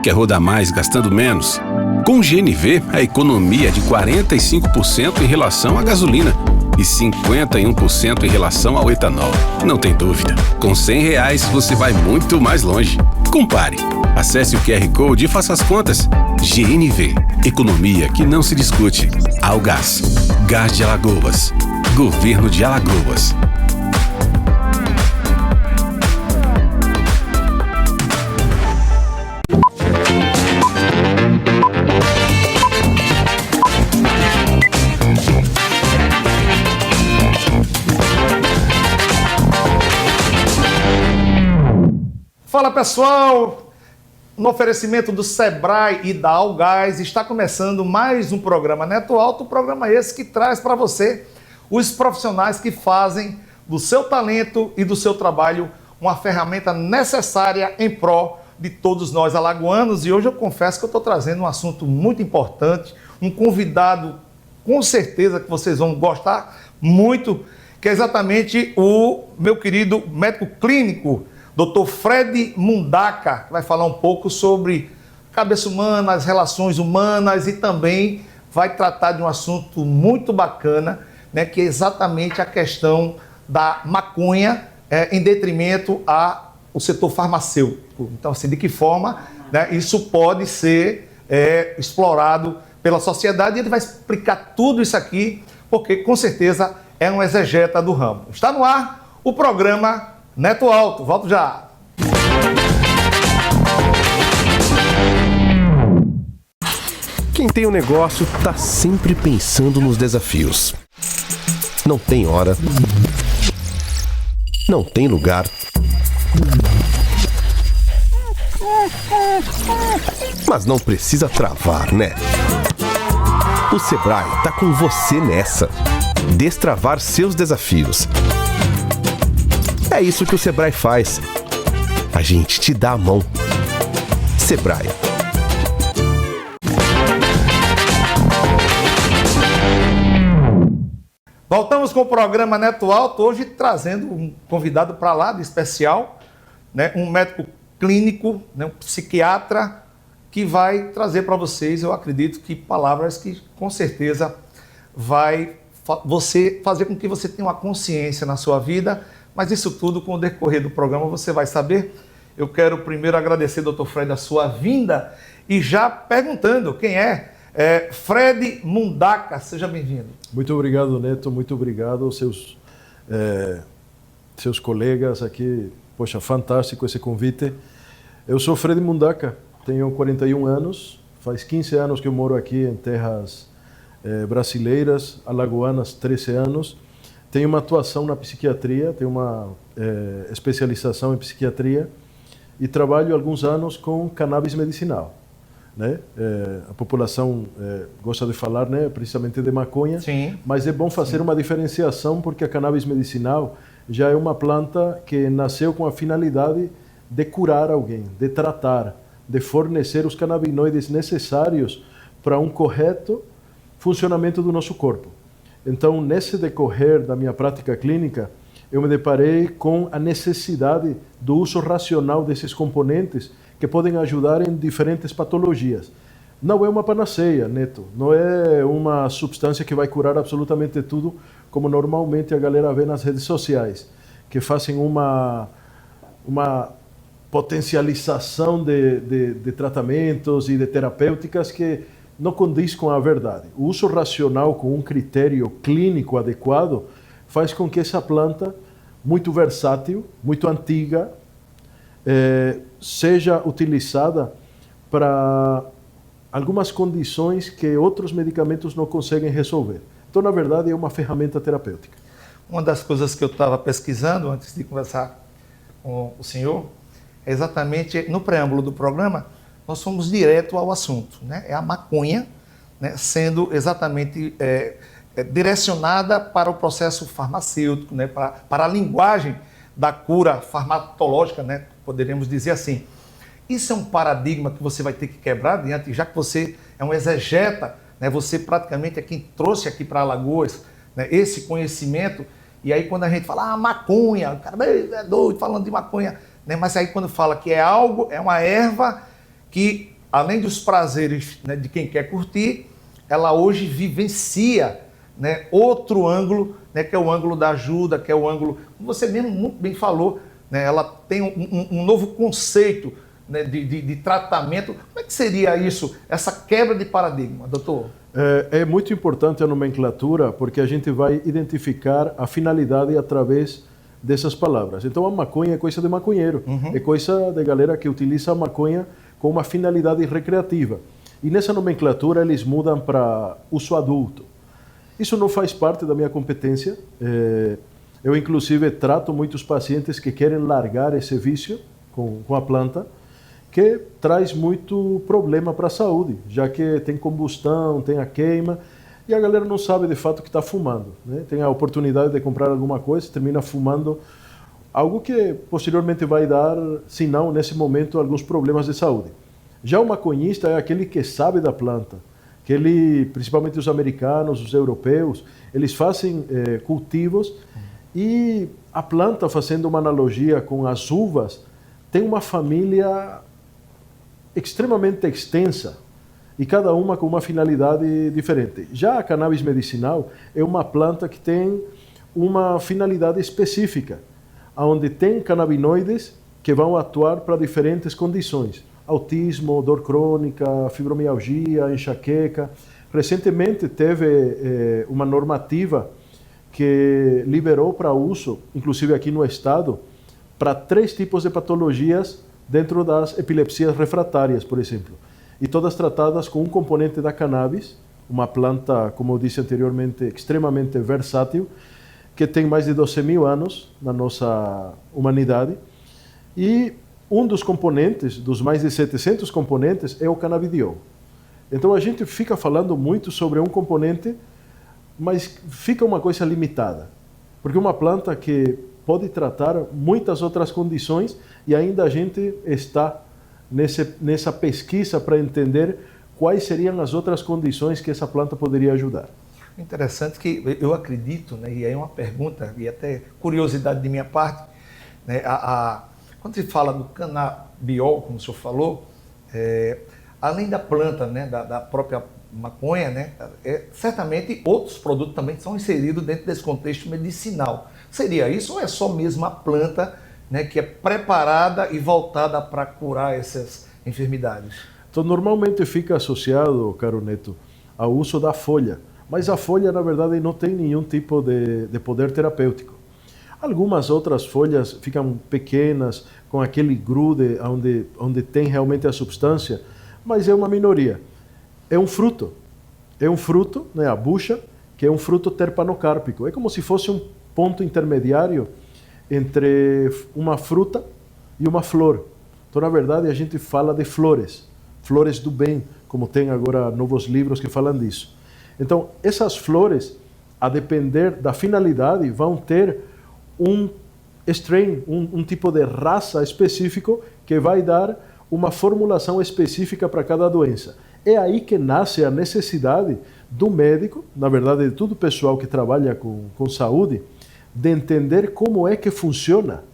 Quer rodar mais gastando menos? Com o GNV, a economia é de 45% em relação à gasolina e 51% em relação ao etanol. Não tem dúvida, com R$100 você vai muito mais longe. Compare. Acesse o QR Code e faça as contas. GNV, economia que não se discute. Algás, Gás de Alagoas, Governo de Alagoas. Fala pessoal, no oferecimento do Sebrae e da Algás está começando mais um programa Neto Alto, programa esse que traz para você os profissionais que fazem do seu talento e do seu trabalho uma ferramenta necessária em prol de todos nós alagoanos. E hoje eu confesso que eu estou trazendo um assunto muito importante, um convidado com certeza que vocês vão gostar muito, que é exatamente o meu querido médico clínico, Dr. Fred Mundaca, que vai falar um pouco sobre cabeça humana, as relações humanas e também vai tratar de um assunto muito bacana, né, que é exatamente a questão da maconha em detrimento ao setor farmacêutico. Então, assim, de que forma, né, isso pode ser explorado pela sociedade, e ele vai explicar tudo isso aqui, porque com certeza é um exegeta do ramo. Está no ar o programa Neto Alto, volto já. Quem tem um negócio tá sempre pensando nos desafios. Não tem hora, não tem lugar, mas não precisa travar, né? O Sebrae tá com você nessa. Destravar seus desafios. É isso que o Sebrae faz. A gente te dá a mão. Sebrae. Voltamos com o programa Neto Alto, hoje trazendo um convidado para lá de especial, né, um médico clínico, né, um psiquiatra, que vai trazer para vocês, eu acredito que palavras que com certeza vai fazer com que você tenha uma consciência na sua vida. Mas isso tudo, com o decorrer do programa, você vai saber. Eu quero primeiro agradecer, Dr. Fred, a sua vinda e já perguntando quem é Fred Mundaca. Seja bem-vindo. Muito obrigado, Neto. Muito obrigado aos seus colegas aqui. Poxa, fantástico esse convite. Eu sou Fred Mundaca, tenho 41 anos. Faz 15 anos que eu moro aqui em terras brasileiras, alagoanas, 13 anos. Tenho uma atuação na psiquiatria, tenho uma especialização em psiquiatria e trabalho há alguns anos com cannabis medicinal, né? A população gosta de falar, né, precisamente de maconha. Sim. Mas é bom fazer uma diferenciação, porque a cannabis medicinal já é uma planta que nasceu com a finalidade de curar alguém, de tratar, de fornecer os canabinoides necessários para um correto funcionamento do nosso corpo. Então, nesse decorrer da minha prática clínica, eu me deparei com a necessidade do uso racional desses componentes que podem ajudar em diferentes patologias. Não é uma panaceia, Neto. Não é uma substância que vai curar absolutamente tudo, como normalmente a galera vê nas redes sociais, que fazem uma potencialização de tratamentos e de terapêuticas que não condiz com a verdade. O uso racional com um critério clínico adequado faz com que essa planta, muito versátil, muito antiga, seja utilizada para algumas condições que outros medicamentos não conseguem resolver. Então, na verdade, é uma ferramenta terapêutica. Uma das coisas que eu estava pesquisando antes de conversar com o senhor é exatamente no preâmbulo do programa. Nós fomos direto ao assunto, né? É a maconha, né, sendo exatamente direcionada para o processo farmacêutico, né, para a linguagem da cura farmacológica, né, poderíamos dizer assim. Isso é um paradigma que você vai ter que quebrar diante, já que você é um exegeta, né, você praticamente é quem trouxe aqui para Alagoas, né, esse conhecimento. E aí quando a gente fala, maconha, o cara é doido falando de maconha, né, mas aí quando fala que é algo, é uma erva que além dos prazeres, né, de quem quer curtir, ela hoje vivencia, né, outro ângulo, né, que é o ângulo da ajuda, que é o ângulo, como você mesmo muito bem falou, né, ela tem um novo conceito, né, de tratamento. Como é que seria isso, essa quebra de paradigma, doutor? É muito importante a nomenclatura, porque a gente vai identificar a finalidade através dessas palavras. Então, a maconha é coisa de maconheiro, é coisa de galera que utiliza a maconha com uma finalidade recreativa. E nessa nomenclatura eles mudam para uso adulto. Isso não faz parte da minha competência. Eu, inclusive, trato muitos pacientes que querem largar esse vício com a planta, que traz muito problema para a saúde, já que tem combustão, tem a queima, e a galera não sabe de fato que está fumando, né? Tem a oportunidade de comprar alguma coisa, termina fumando algo que posteriormente vai dar, se não, nesse momento, alguns problemas de saúde. Já o maconhista é aquele que sabe da planta, que ele, principalmente os americanos, os europeus, eles fazem cultivos, e a planta, fazendo uma analogia com as uvas, tem uma família extremamente extensa, e cada uma com uma finalidade diferente. Já a cannabis medicinal é uma planta que tem uma finalidade específica, onde tem canabinoides que vão atuar para diferentes condições. Autismo, dor crônica, fibromialgia, enxaqueca. Recentemente teve uma normativa que liberou para uso, inclusive aqui no estado, para 3 tipos de patologias dentro das epilepsias refratárias, por exemplo. E todas tratadas com um componente da cannabis, uma planta, como eu disse anteriormente, extremamente versátil, que tem mais de 12.000 anos na nossa humanidade. E um dos componentes, dos mais de 700 componentes, é o canabidiol. Então a gente fica falando muito sobre um componente, mas fica uma coisa limitada. Porque uma planta que pode tratar muitas outras condições, e ainda a gente está nessa pesquisa para entender quais seriam as outras condições que essa planta poderia ajudar. Interessante que eu acredito, né, e aí é uma pergunta, e até curiosidade de minha parte, né, quando se fala do canabiol, como o senhor falou, além da planta, né, da própria maconha, né, certamente outros produtos também são inseridos dentro desse contexto medicinal. Seria isso ou é só mesmo a planta, né, que é preparada e voltada para curar essas enfermidades? Então, normalmente fica associado, caro Neto, ao uso da folha. Mas a folha, na verdade, não tem nenhum tipo de poder terapêutico. Algumas outras folhas ficam pequenas, com aquele grude onde tem realmente a substância, mas é uma minoria. É um fruto, né, a bucha, que é um fruto terpanocárpico. É como se fosse um ponto intermediário entre uma fruta e uma flor. Então, na verdade, a gente fala de flores do bem, como tem agora novos livros que falam disso. Então, essas flores, a depender da finalidade, vão ter um strain, um tipo de raça específico que vai dar uma formulação específica para cada doença. É aí que nasce a necessidade do médico, na verdade de todo o pessoal que trabalha com saúde, de entender como é que funciona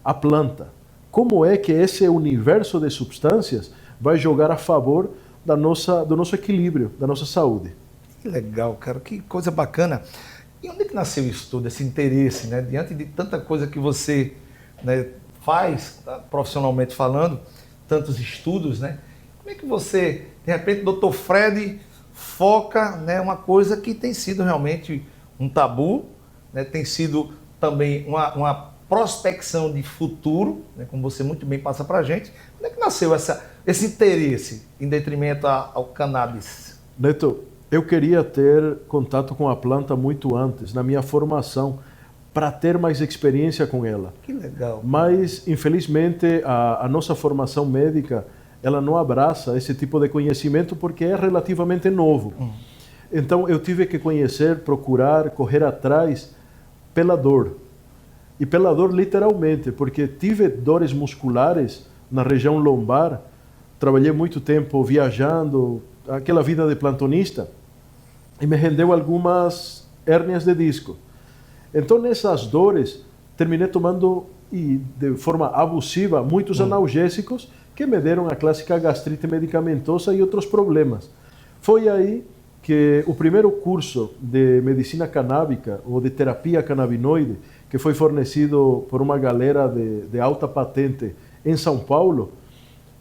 a planta, como é que esse universo de substâncias vai jogar a favor do nosso equilíbrio, da nossa saúde. Que legal, cara, que coisa bacana. E onde é que nasceu isso todo, esse interesse, né? Diante de tanta coisa que você, né, faz, tá, profissionalmente falando, tantos estudos, né? Como é que você, de repente, Dr. Fred, foca, né, uma coisa que tem sido realmente um tabu, né, tem sido também uma prospecção de futuro, né, como você muito bem passa para a gente. Como é que nasceu esse interesse em detrimento ao cannabis? Neto, eu queria ter contato com a planta muito antes, na minha formação, para ter mais experiência com ela. Que legal. Mas, infelizmente, a nossa formação médica, ela não abraça esse tipo de conhecimento porque é relativamente novo. Então, eu tive que conhecer, procurar, correr atrás pela dor. E pela dor literalmente, porque tive dores musculares na região lombar, trabalhei muito tempo viajando, aquela vida de plantonista, e me rendeu algumas hérnias de disco. Então, nessas dores, terminei tomando, e de forma abusiva, muitos analgésicos que me deram a clássica gastrite medicamentosa e outros problemas. Foi aí que o primeiro curso de medicina canábica ou de terapia canabinoide, que foi fornecido por uma galera de alta patente em São Paulo,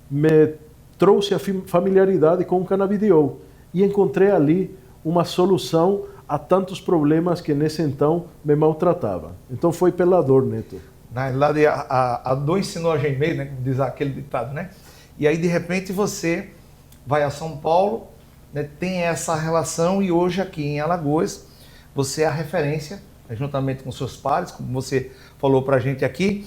me trouxe a familiaridade com o canabidiol e encontrei ali uma solução a tantos problemas que nesse então me maltratava. Então foi pela dor, Neto. Na realidade, a dor ensinou a gemer, né? Como diz aquele ditado, né? E aí, de repente, você vai a São Paulo, né, tem essa relação e hoje aqui em Alagoas, você é a referência, né, juntamente com seus pares, como você falou pra gente aqui.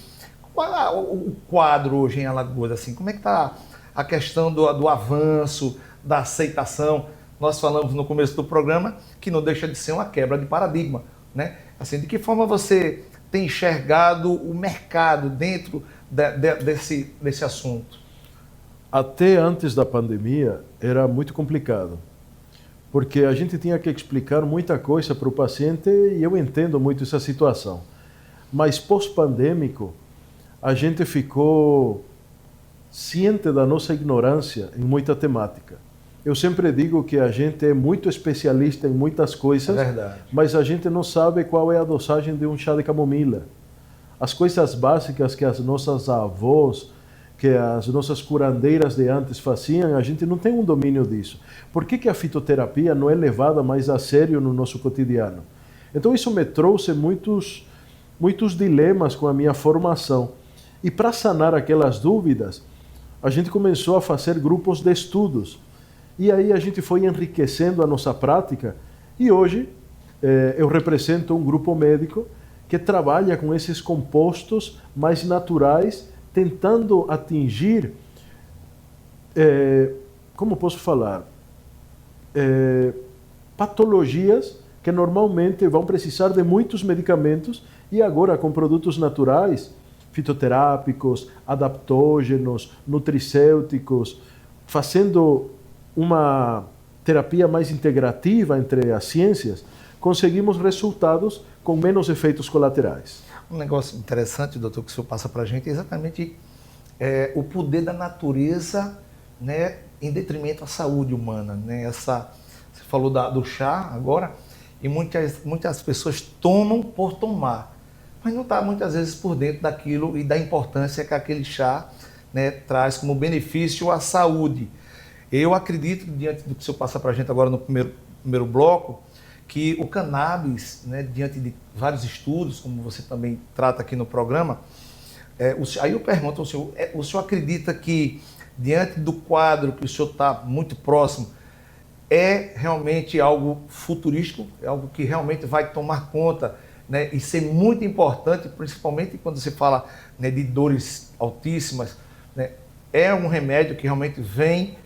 Qual é o quadro hoje em Alagoas? Assim, como é que está a questão do avanço, da aceitação? Nós falamos no começo do programa que não deixa de ser uma quebra de paradigma, né? Assim, de que forma você tem enxergado o mercado dentro desse assunto? Até antes da pandemia era muito complicado, porque a gente tinha que explicar muita coisa para o paciente e eu entendo muito essa situação. Mas pós-pandêmico, a gente ficou ciente da nossa ignorância em muita temática. Eu sempre digo que a gente é muito especialista em muitas coisas, mas a gente não sabe qual é a dosagem de um chá de camomila. As coisas básicas que as nossas avós, que as nossas curandeiras de antes faziam, a gente não tem um domínio disso. Por que a fitoterapia não é levada mais a sério no nosso cotidiano? Então isso me trouxe muitos dilemas com a minha formação. E para sanar aquelas dúvidas, a gente começou a fazer grupos de estudos. E aí a gente foi enriquecendo a nossa prática e hoje eu represento um grupo médico que trabalha com esses compostos mais naturais, tentando atingir, como posso falar, patologias que normalmente vão precisar de muitos medicamentos e agora com produtos naturais, fitoterápicos, adaptógenos, nutricêuticos, fazendo uma terapia mais integrativa entre as ciências, conseguimos resultados com menos efeitos colaterais. Um negócio interessante, doutor, que o senhor passa para a gente é exatamente o poder da natureza, né, em detrimento à saúde humana. Né? Você falou do chá agora, e muitas pessoas tomam por tomar, mas não está muitas vezes por dentro daquilo e da importância que aquele chá, né, traz como benefício à saúde. Eu acredito, diante do que o senhor passa para a gente agora no primeiro bloco, que o cannabis, né, diante de vários estudos, como você também trata aqui no programa, aí eu pergunto ao senhor, o senhor acredita que, diante do quadro que o senhor está muito próximo, é realmente algo futurístico, é algo que realmente vai tomar conta, né, e ser muito importante, principalmente quando você fala, né, de dores altíssimas, né, é um remédio que realmente vem,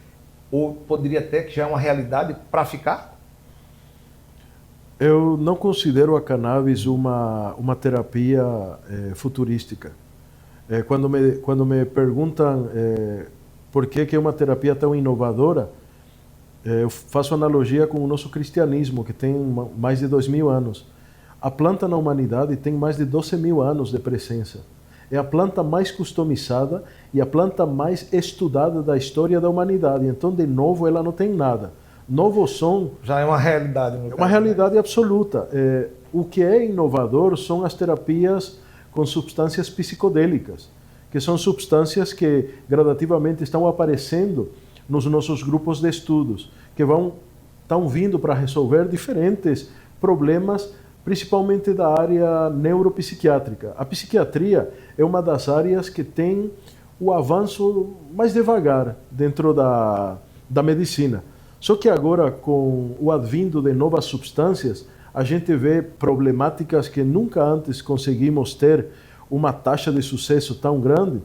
ou poderia até que já é uma realidade para ficar? Eu não considero a cannabis uma terapia futurística. Quando me perguntam por que é uma terapia tão inovadora, eu faço analogia com o nosso cristianismo, que tem mais de 2.000 anos. A planta na humanidade tem mais de 12.000 anos de presença. É a planta mais customizada e a planta mais estudada da história da humanidade. Então, de novo, ela não tem nada. Novo som... Já é uma realidade. É uma realidade absoluta. O que é inovador são as terapias com substâncias psicodélicas, que são substâncias que gradativamente estão aparecendo nos nossos grupos de estudos, que estão vindo para resolver diferentes problemas, principalmente da área neuropsiquiátrica. A psiquiatria é uma das áreas que tem o avanço mais devagar dentro da medicina. Só que agora, com o advindo de novas substâncias, a gente vê problemáticas que nunca antes conseguimos ter uma taxa de sucesso tão grande.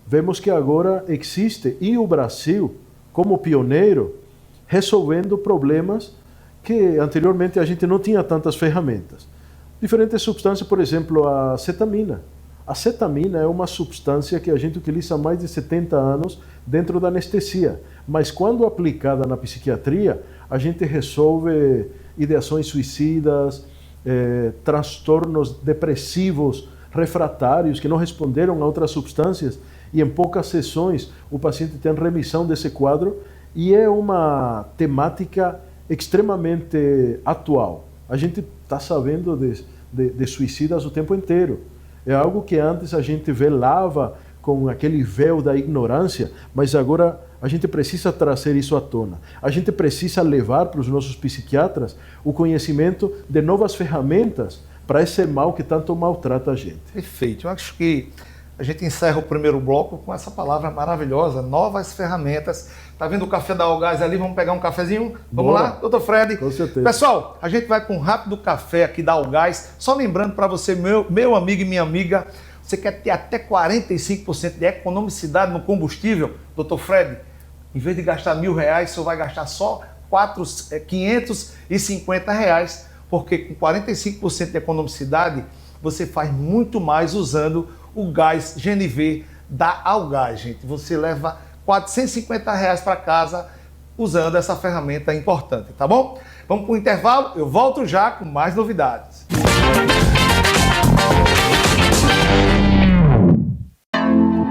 Vemos que agora existe, e o Brasil, como pioneiro, resolvendo problemas que anteriormente a gente não tinha tantas ferramentas. Diferentes substâncias, por exemplo, a cetamina. A cetamina é uma substância que a gente utiliza há mais de 70 anos dentro da anestesia, mas quando aplicada na psiquiatria, a gente resolve ideações suicidas, transtornos depressivos refratários que não responderam a outras substâncias, e em poucas sessões o paciente tem remissão desse quadro, e é uma temática extremamente atual. A gente está sabendo de suicidas o tempo inteiro. É algo que antes a gente velava com aquele véu da ignorância, mas agora a gente precisa trazer isso à tona. A gente precisa levar para os nossos psiquiatras o conhecimento de novas ferramentas para esse mal que tanto maltrata a gente. Perfeito. Eu acho que a gente encerra o primeiro bloco com essa palavra maravilhosa, novas ferramentas. Tá vendo o café da Algás ali? Vamos pegar um cafezinho? Vamos lá, doutor Fred? Com certeza. Pessoal, a gente vai com um rápido café aqui da Algás. Só lembrando para você, meu amigo e minha amiga, você quer ter até 45% de economicidade no combustível? Doutor Fred, em vez de gastar R$1.000, você vai gastar só R$550, porque com 45% de economicidade, você faz muito mais usando o gás GNV da Algás, gente. Você leva R$450 para casa usando essa ferramenta importante, tá bom? Vamos para o intervalo, eu volto já com mais novidades.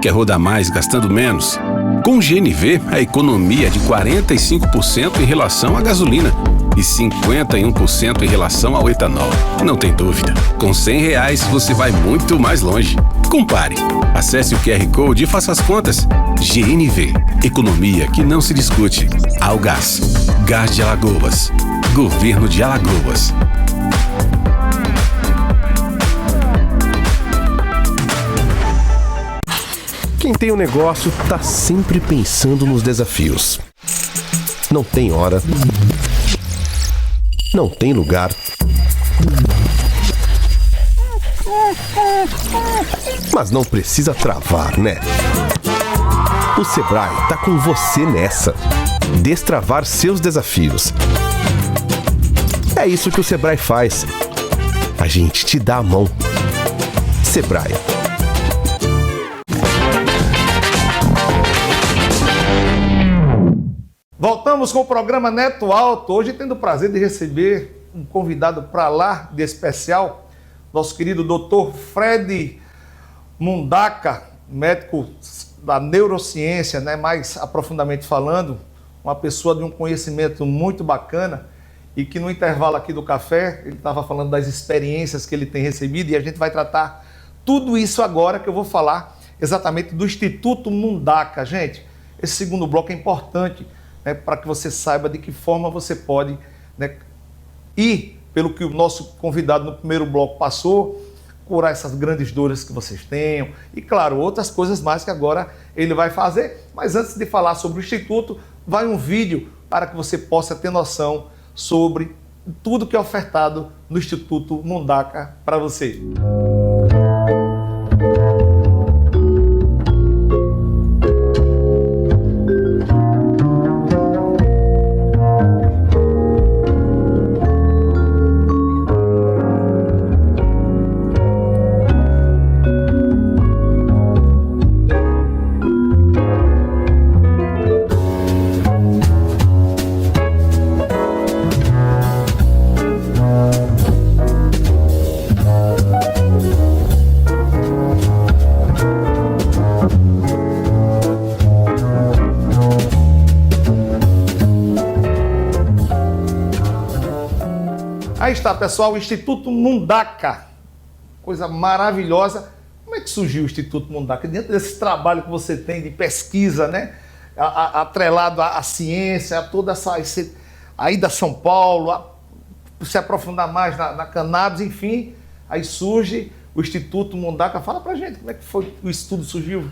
Quer rodar mais gastando menos? Com o GNV, a economia é de 45% em relação à gasolina e 51% em relação ao etanol. Não tem dúvida, com R$100 você vai muito mais longe. Compare. Acesse o QR Code e faça as contas. GNV, economia que não se discute. Algás, Gás de Alagoas, Governo de Alagoas. Quem tem um negócio tá sempre pensando nos desafios. Não tem hora, não tem lugar, mas não precisa travar, né? O Sebrae tá com você nessa. Destravar seus desafios. É isso que o Sebrae faz. A gente te dá a mão. Sebrae. Voltamos com o programa Neto Alto, hoje tendo o prazer de receber um convidado para lá de especial, nosso querido Dr. Fred Mundaca, médico da neurociência, né, mais aprofundadamente falando, uma pessoa de um conhecimento muito bacana e que no intervalo aqui do café, ele estava falando das experiências que ele tem recebido e a gente vai tratar tudo isso agora que eu vou falar exatamente do Instituto Mundaca. Gente, esse segundo bloco é importante, né, para que você saiba de que forma você pode, né, ir pelo que o nosso convidado no primeiro bloco passou, curar essas grandes dores que vocês tenham e, claro, outras coisas mais que agora ele vai fazer. Mas antes de falar sobre o Instituto, vai um vídeo para que você possa ter noção sobre tudo que é ofertado no Instituto Mundaca para você. Aí está, pessoal, o Instituto Mundaca, coisa maravilhosa. Como é que surgiu o Instituto Mundaca? Dentro desse trabalho que você tem de pesquisa, né? Atrelado à ciência, a toda a ida a São Paulo, se aprofundar mais na cannabis, enfim, aí surge o Instituto Mundaca. Fala pra gente, como é que foi o estudo surgiu?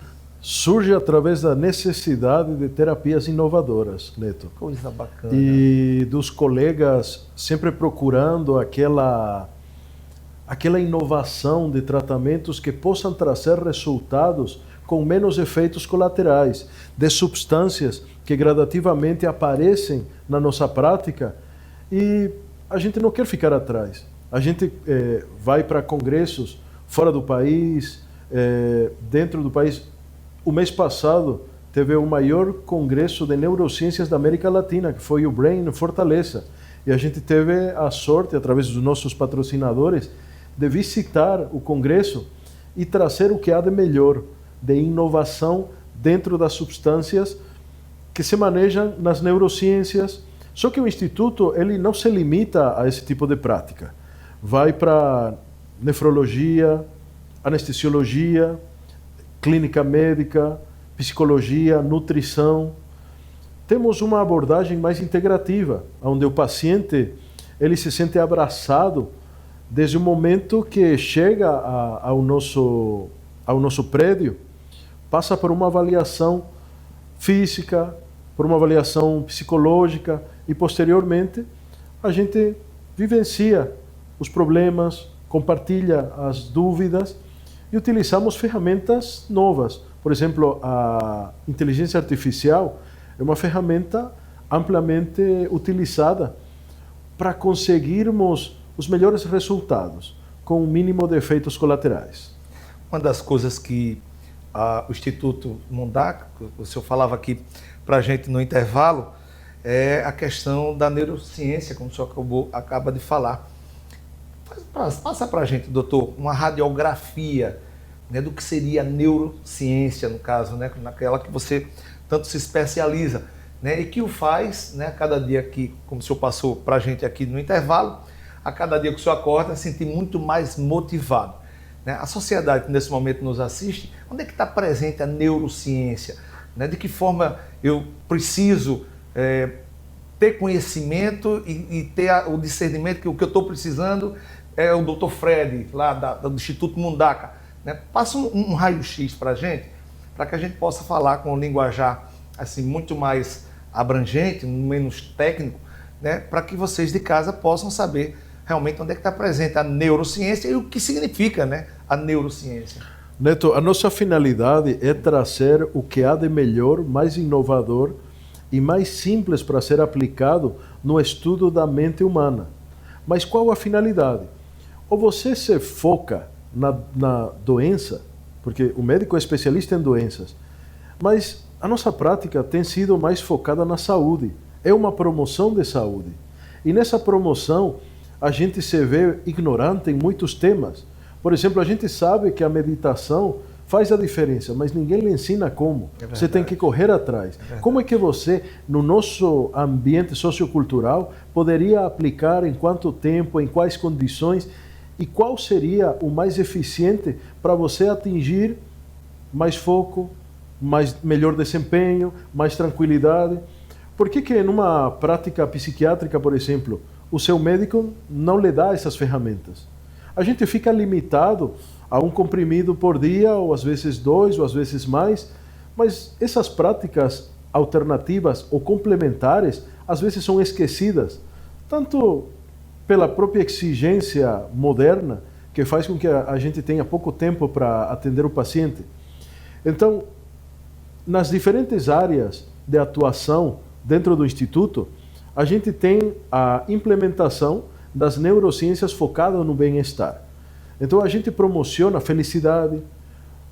Surge através da necessidade de terapias inovadoras, Neto. Coisa bacana. E dos colegas sempre procurando aquela inovação de tratamentos que possam trazer resultados com menos efeitos colaterais, de substâncias que gradativamente aparecem na nossa prática, e a gente não quer ficar atrás. A gente vai para congressos fora do país, dentro do país. O mês passado teve o maior congresso de neurociências da América Latina, que foi o Brain em Fortaleza. E a gente teve a sorte, através dos nossos patrocinadores, de visitar o congresso e trazer o que há de melhor de inovação dentro das substâncias que se manejam nas neurociências. Só que o Instituto ele não se limita a esse tipo de prática. Vai para nefrologia, anestesiologia, clínica médica, psicologia, nutrição. Temos uma abordagem mais integrativa, onde o paciente ele se sente abraçado desde o momento que chega ao nosso prédio, passa por uma avaliação física, por uma avaliação psicológica e, posteriormente, a gente vivencia os problemas, compartilha as dúvidas e utilizamos ferramentas novas. Por exemplo, a inteligência artificial é uma ferramenta amplamente utilizada para conseguirmos os melhores resultados, com o mínimo de efeitos colaterais. Uma das coisas que o Instituto Mundaca, o senhor falava aqui para a gente no intervalo, é a questão da neurociência, como o senhor acaba de falar. Passa para a gente, doutor, uma radiografia, né, do que seria a neurociência, no caso, né, naquela que você tanto se especializa, né, e que o faz, né, a cada dia que, como o senhor passou para a gente aqui no intervalo, a cada dia que o senhor acorda, se sentir muito mais motivado. Né? A sociedade que nesse momento nos assiste, onde é que está presente a neurociência? Né? De que forma eu preciso ter conhecimento e ter o discernimento que o que eu estou precisando é o Dr. Fred, lá do Instituto Mundaca. Né? Passa um raio-x para a gente, para que a gente possa falar com um linguajar assim, muito mais abrangente, menos técnico, né? Para que vocês de casa possam saber realmente onde é que está presente a neurociência e o que significa, né, a neurociência. Neto, a nossa finalidade é trazer o que há de melhor, mais inovador e mais simples para ser aplicado no estudo da mente humana. Mas qual a finalidade? Ou você se foca na doença, porque o médico é especialista em doenças, mas a nossa prática tem sido mais focada na saúde. É uma promoção de saúde. E nessa promoção, a gente se vê ignorante em muitos temas. Por exemplo, a gente sabe que a meditação faz a diferença, mas ninguém lhe ensina como. Você tem que correr atrás. Como é que você, no nosso ambiente sociocultural, poderia aplicar em quanto tempo, em quais condições, e qual seria o mais eficiente para você atingir mais foco, melhor desempenho, mais tranquilidade? Por que numa prática psiquiátrica, por exemplo, o seu médico não lhe dá essas ferramentas? A gente fica limitado a um comprimido por dia, ou às vezes 2, ou às vezes mais, mas essas práticas alternativas ou complementares, às vezes são esquecidas, tanto pela própria exigência moderna, que faz com que a gente tenha pouco tempo para atender o paciente. Então, nas diferentes áreas de atuação dentro do Instituto, a gente tem a implementação das neurociências focadas no bem-estar. Então a gente promociona a felicidade,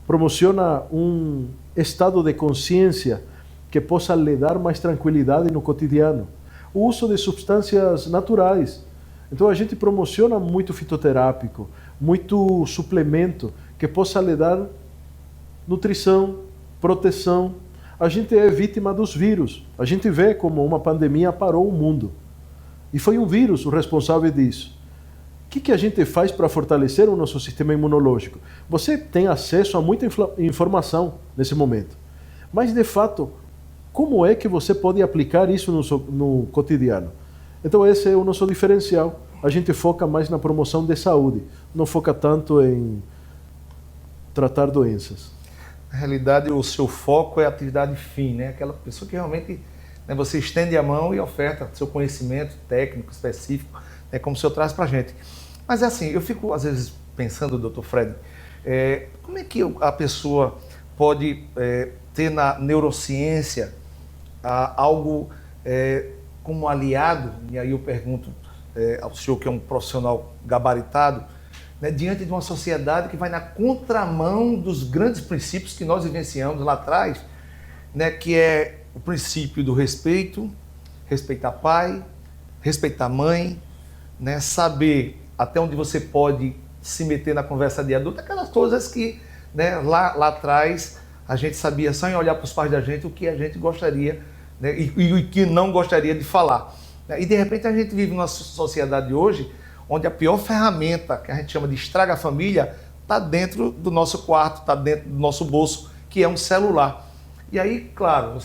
promociona um estado de consciência que possa lhe dar mais tranquilidade no cotidiano. O uso de substâncias naturais. Então a gente promociona muito fitoterápico, muito suplemento que possa lhe dar nutrição, proteção. A gente é vítima dos vírus. A gente vê como uma pandemia parou o mundo. E foi um vírus o responsável disso. O que a gente faz para fortalecer o nosso sistema imunológico? Você tem acesso a muita informação nesse momento. Mas, de fato, como é que você pode aplicar isso no cotidiano? Então, esse é o nosso diferencial. A gente foca mais na promoção de saúde. Não foca tanto em tratar doenças. Na realidade, o seu foco é a atividade fim, né? Aquela pessoa que realmente, né, você estende a mão e oferta seu conhecimento técnico específico, né, como o senhor traz para a gente. Mas é assim, eu fico às vezes pensando, doutor Fred, como é que a pessoa pode ter na neurociência algo como aliado, e aí eu pergunto ao senhor que é um profissional gabaritado, né, diante de uma sociedade que vai na contramão dos grandes princípios que nós vivenciamos lá atrás, né, que é o princípio do respeito, respeitar pai, respeitar mãe, né, saber até onde você pode se meter na conversa de adulto, aquelas coisas que né, lá atrás, a gente sabia só em olhar para os pais da gente o que a gente gostaria, né, e o que não gostaria de falar. E de repente a gente vive numa sociedade hoje onde a pior ferramenta, que a gente chama de estraga a família, está dentro do nosso quarto, está dentro do nosso bolso, que é um celular. E aí, claro,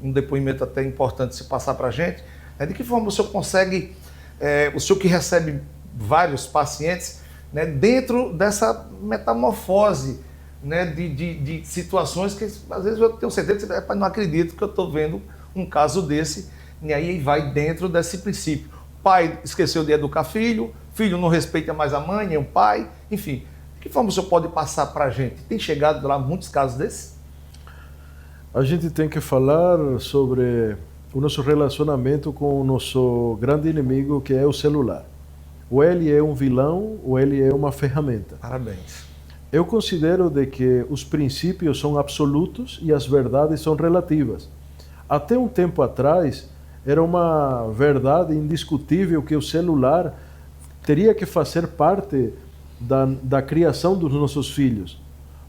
um depoimento até importante se passar para a gente, né, de que forma o senhor consegue, o senhor que recebe vários pacientes, né, dentro dessa metamorfose, né, de situações que às vezes eu tenho certeza que não acredito que eu estou vendo um caso desse, e aí vai dentro desse princípio. Pai esqueceu de educar filho, filho não respeita mais a mãe, nem o pai, enfim. De que forma o senhor pode passar para a gente? Tem chegado lá muitos casos desses? A gente tem que falar sobre o nosso relacionamento com o nosso grande inimigo, que é o celular. Ou ele é um vilão, ou ele é uma ferramenta. Parabéns. Eu considero de que os princípios são absolutos e as verdades são relativas. Até um tempo atrás, era uma verdade indiscutível que o celular teria que fazer parte da criação dos nossos filhos,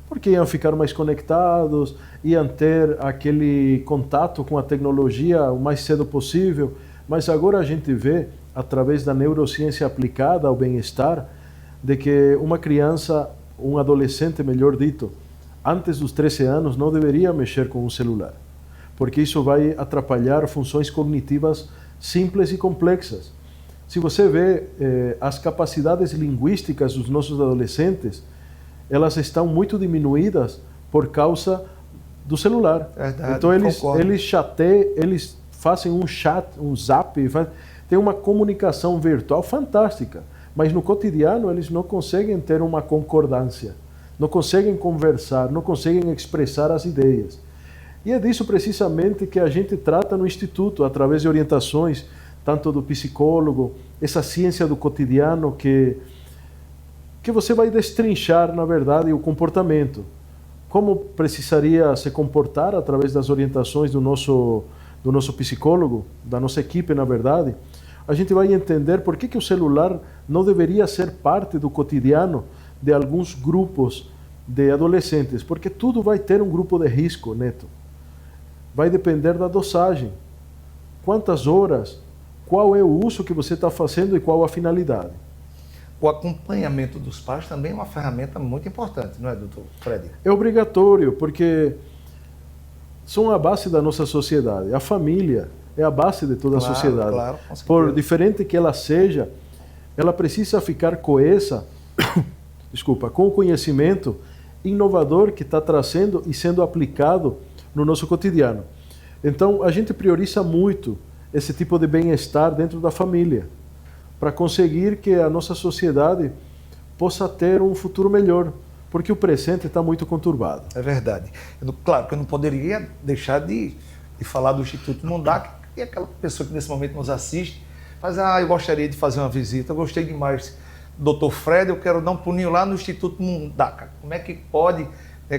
porque iam ficar mais conectados, iam ter aquele contato com a tecnologia o mais cedo possível, mas agora a gente vê, através da neurociência aplicada ao bem-estar, de que uma criança, um adolescente, melhor dito, antes dos 13 anos não deveria mexer com um celular, porque isso vai atrapalhar funções cognitivas simples e complexas. Se você vê as capacidades linguísticas dos nossos adolescentes, elas estão muito diminuídas por causa do celular. Verdade, então eles chateiam, eles fazem um chat, um zap, tem uma comunicação virtual fantástica, mas no cotidiano eles não conseguem ter uma concordância, não conseguem conversar, não conseguem expressar as ideias. E é disso precisamente que a gente trata no Instituto, através de orientações, tanto do psicólogo, essa ciência do cotidiano que você vai destrinchar, na verdade, o comportamento. Como precisaria se comportar através das orientações do nosso psicólogo, da nossa equipe, na verdade. A gente vai entender por que o celular não deveria ser parte do cotidiano de alguns grupos de adolescentes, porque tudo vai ter um grupo de risco, Neto. Vai depender da dosagem. Quantas horas, qual é o uso que você está fazendo e qual a finalidade. O acompanhamento dos pais também é uma ferramenta muito importante, não é, doutor Fred? É obrigatório, porque são a base da nossa sociedade. A família é a base de toda a sociedade. Claro, com certeza. Por diferente que ela seja, ela precisa ficar coesa, com o conhecimento inovador que está trazendo e sendo aplicado no nosso cotidiano. Então, a gente prioriza muito esse tipo de bem-estar dentro da família, para conseguir que a nossa sociedade possa ter um futuro melhor, porque o presente está muito conturbado. É verdade. Claro que eu não poderia deixar de falar do Instituto Mundaca, e aquela pessoa que nesse momento nos assiste, mas eu gostaria de fazer uma visita, eu gostei demais. Doutor Fred, eu quero dar um pulinho lá no Instituto Mundaca. Como é que pode,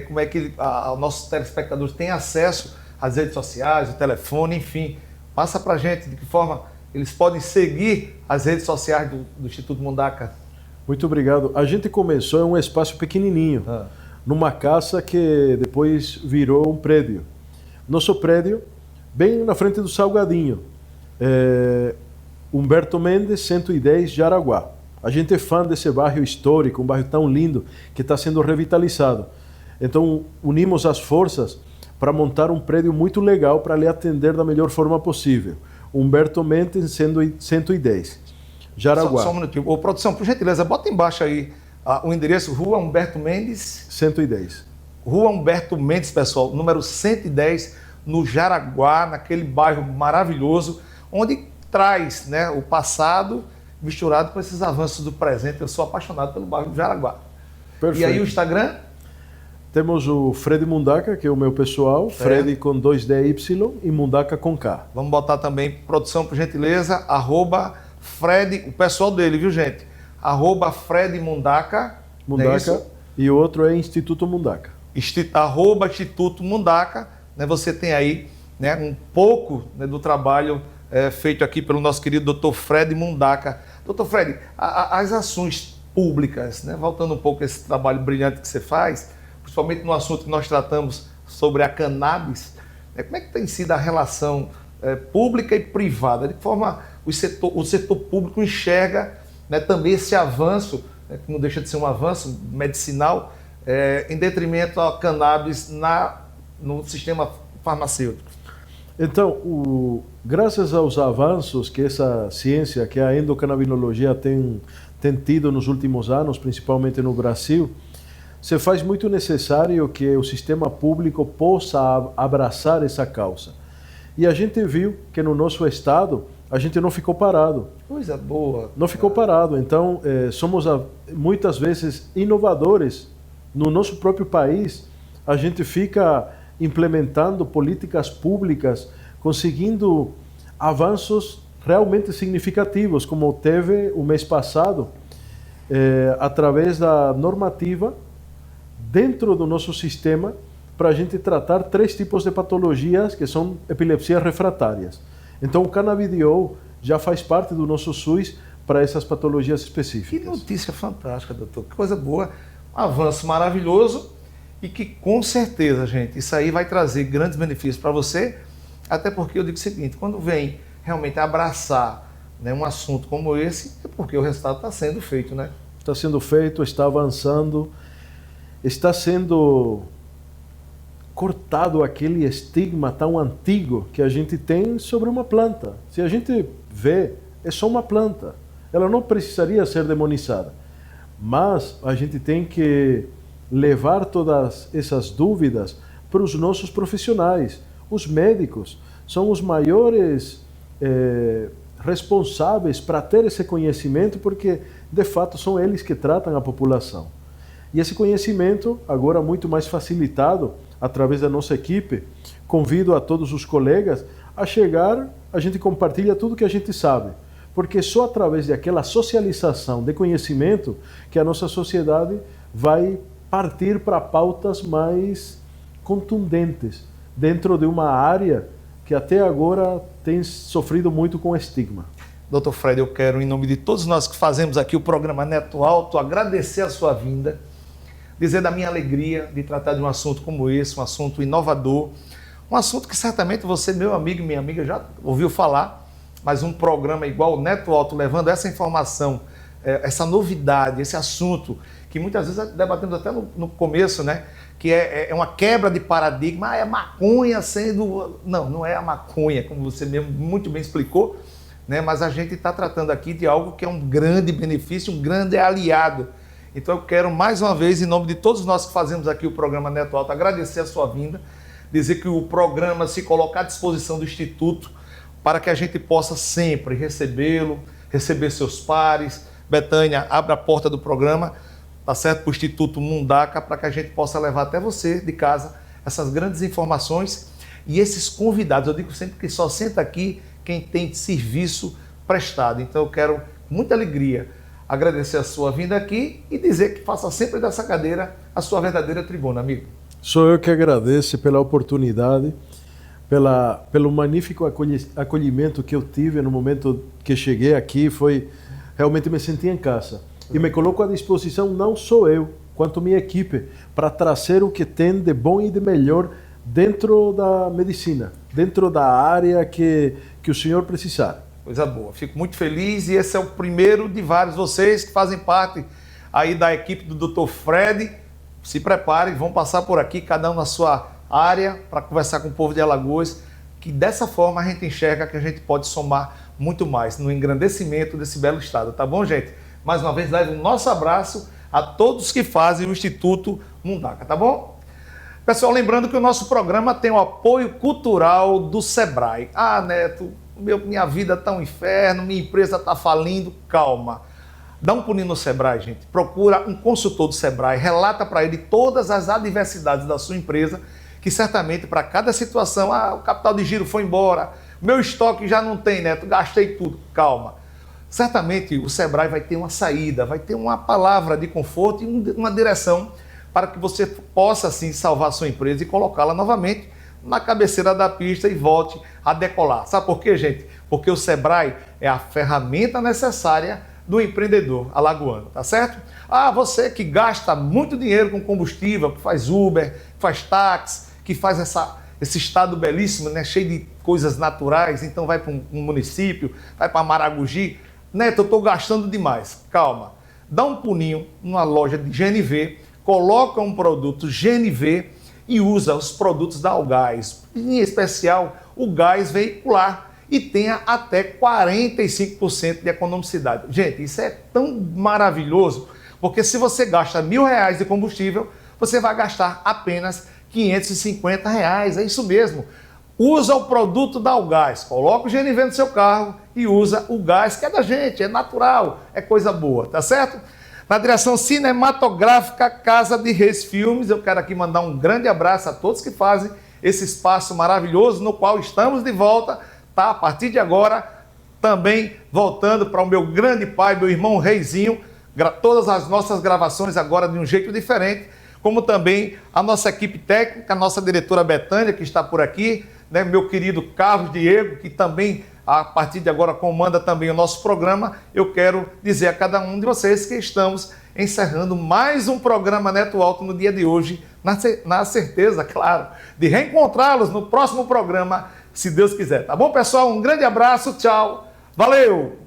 como é que os nossos telespectadores têm acesso às redes sociais, o telefone, enfim. Passa para a gente de que forma eles podem seguir as redes sociais do Instituto Mundaca. Muito obrigado. A gente começou em um espaço pequenininho, numa casa que depois virou um prédio. Nosso prédio, bem na frente do Salgadinho, Humberto Mendes, 110, Jaraguá. A gente é fã desse bairro histórico, um bairro tão lindo, que está sendo revitalizado. Então, unimos as forças para montar um prédio muito legal para lhe atender da melhor forma possível. Humberto Mendes, 110, Jaraguá. Só um minutinho. Ô, produção, por gentileza, bota embaixo aí o endereço, Rua Humberto Mendes. 110. Rua Humberto Mendes, pessoal, número 110, no Jaraguá, naquele bairro maravilhoso, onde traz, né, o passado misturado com esses avanços do presente. Eu sou apaixonado pelo bairro do Jaraguá. Perfeito. E aí o Instagram? Temos o Fred Mundaca, que é o meu pessoal, Fred com 2DY e Mundaca com K. Vamos botar também, produção, por gentileza, @Fred, o pessoal dele, viu, gente? @Fred Mundaca. Mundaca, e o outro é Instituto Mundaca. Instituto Mundaca, né? Você tem aí, né, um pouco, né, do trabalho feito aqui pelo nosso querido Dr. Fred Mundaca. Dr. Fred, as ações públicas, né, voltando um pouco a esse trabalho brilhante que você faz, principalmente no assunto que nós tratamos sobre a cannabis, como é que tem sido a relação pública e privada? De que forma o setor público enxerga, né, também esse avanço, que não deixa de ser um avanço medicinal, em detrimento ao cannabis no sistema farmacêutico? Então, graças aos avanços que essa ciência, que a endocannabinologia tem tido nos últimos anos, principalmente no Brasil, se faz muito necessário que o sistema público possa abraçar essa causa. E a gente viu que no nosso estado a gente não ficou parado. Coisa boa. Não ficou parado. Então, somos muitas vezes inovadores. No nosso próprio país, a gente fica implementando políticas públicas, conseguindo avanços realmente significativos, como teve o mês passado, através da normativa dentro do nosso sistema, para a gente tratar 3 tipos de patologias que são epilepsias refratárias. Então, o canabidiol já faz parte do nosso SUS para essas patologias específicas. Que notícia fantástica, doutor. Que coisa boa. Um avanço maravilhoso e que, com certeza, gente, isso aí vai trazer grandes benefícios para você, até porque eu digo o seguinte, quando vem realmente abraçar, né, um assunto como esse, é porque o resultado está sendo feito, né? Está sendo feito, está avançando, está sendo cortado aquele estigma tão antigo que a gente tem sobre uma planta. Se a gente vê, é só uma planta. Ela não precisaria ser demonizada. Mas a gente tem que levar todas essas dúvidas para os nossos profissionais. Os médicos são os maiores responsáveis para ter esse conhecimento, porque de fato são eles que tratam a população. E esse conhecimento, agora muito mais facilitado através da nossa equipe, convido a todos os colegas a chegar, a gente compartilha tudo que a gente sabe, porque só através daquela socialização de conhecimento que a nossa sociedade vai partir para pautas mais contundentes dentro de uma área que até agora tem sofrido muito com estigma. Dr. Fred, eu quero, em nome de todos nós que fazemos aqui o programa Neto Alto, agradecer a sua vinda, dizer da minha alegria de tratar de um assunto como esse, um assunto inovador, um assunto que certamente você, meu amigo e minha amiga, já ouviu falar, mas um programa igual o Neto Alto, levando essa informação, essa novidade, esse assunto, que muitas vezes debatemos até no começo, né? Que é uma quebra de paradigma, é maconha sendo... Não, não é a maconha, como você mesmo muito bem explicou, né? Mas a gente está tratando aqui de algo que é um grande benefício, um grande aliado. Então eu quero mais uma vez, em nome de todos nós que fazemos aqui o programa Neto Alto, agradecer a sua vinda, dizer que o programa se coloca à disposição do Instituto para que a gente possa sempre recebê-lo, receber seus pares. Betânia, abre a porta do programa, tá certo? Para o Instituto Mundaca, para que a gente possa levar até você de casa essas grandes informações e esses convidados. Eu digo sempre que só senta aqui quem tem serviço prestado. Então eu quero, com muita alegria, agradecer a sua vinda aqui e dizer que faça sempre dessa cadeira a sua verdadeira tribuna, amigo. Sou eu que agradeço pela oportunidade, pelo magnífico acolhimento que eu tive no momento que cheguei aqui. Realmente me senti em casa. E me coloco à disposição, não só eu, quanto minha equipe, para trazer o que tem de bom e de melhor dentro da medicina, dentro da área que o senhor precisar. Coisa boa, fico muito feliz e esse é o primeiro de vários. Vocês que fazem parte aí da equipe do Dr. Fred, se preparem, vão passar por aqui, cada um na sua área, para conversar com o povo de Alagoas, que dessa forma a gente enxerga que a gente pode somar muito mais no engrandecimento desse belo estado, tá bom, gente? Mais uma vez, leve o nosso abraço a todos que fazem o Instituto Mundaca, tá bom? Pessoal, lembrando que o nosso programa tem o apoio cultural do Sebrae. Ah, Neto, minha vida tá um inferno, minha empresa tá falindo. Calma. Dá um pulinho no Sebrae, gente. Procura um consultor do Sebrae, relata para ele todas as adversidades da sua empresa, que certamente para cada situação, o capital de giro foi embora, meu estoque já não tem, Neto, gastei tudo. Calma. Certamente o Sebrae vai ter uma saída, vai ter uma palavra de conforto e uma direção para que você possa, assim, salvar a sua empresa e colocá-la novamente na cabeceira da pista e volte a decolar. Sabe por quê, gente? Porque o Sebrae é a ferramenta necessária do empreendedor alagoano, tá certo? Ah, você que gasta muito dinheiro com combustível, que faz Uber, que faz táxi, que faz esse estado belíssimo, né, cheio de coisas naturais, então vai para um município, vai para Maragogi. Neto, eu estou gastando demais. Calma, dá um pulinho numa loja de GNV, coloca um produto GNV e usa os produtos da Algás, em especial o gás veicular, e tenha até 45% de economicidade. Gente, isso é tão maravilhoso, porque se você gasta R$1.000 de combustível, você vai gastar apenas R$550, é isso mesmo. Usa o produto da Algás, coloca o GNV no seu carro e usa o gás que é da gente, é natural, é coisa boa, tá certo? Na direção cinematográfica Casa de Reis Filmes, eu quero aqui mandar um grande abraço a todos que fazem esse espaço maravilhoso no qual estamos de volta, tá? A partir de agora, também voltando para o meu grande pai, meu irmão Reizinho, todas as nossas gravações agora de um jeito diferente, como também a nossa equipe técnica, a nossa diretora Betânia, que está por aqui, né? Meu querido Carlos Diego, que também, a partir de agora, comanda também o nosso programa. Eu quero dizer a cada um de vocês que estamos encerrando mais um programa Neto Alto no dia de hoje, na certeza, claro, de reencontrá-los no próximo programa, se Deus quiser. Tá bom, pessoal? Um grande abraço, tchau, valeu!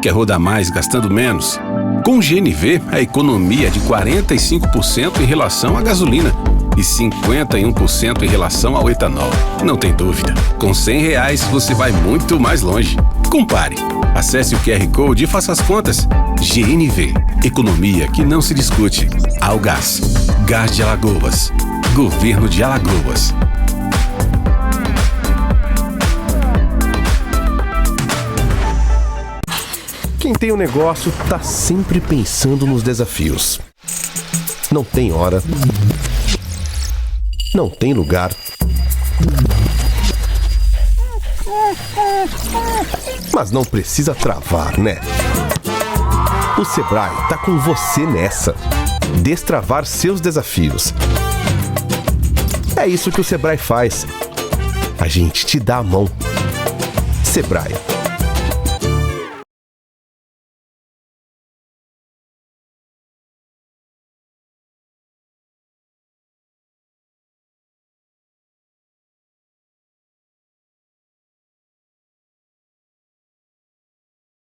Quer rodar mais gastando menos? Com o GNV, a economia é de 45% em relação à gasolina e 51% em relação ao etanol. Não tem dúvida, com R$100 você vai muito mais longe. Compare. Acesse o QR Code e faça as contas. GNV, economia que não se discute. Algás, Gás de Alagoas, Governo de Alagoas. Quem tem um negócio tá sempre pensando nos desafios. Não tem hora, não tem lugar, mas não precisa travar, né? O Sebrae tá com você nessa. Destravar seus desafios. É isso que o Sebrae faz. A gente te dá a mão. Sebrae.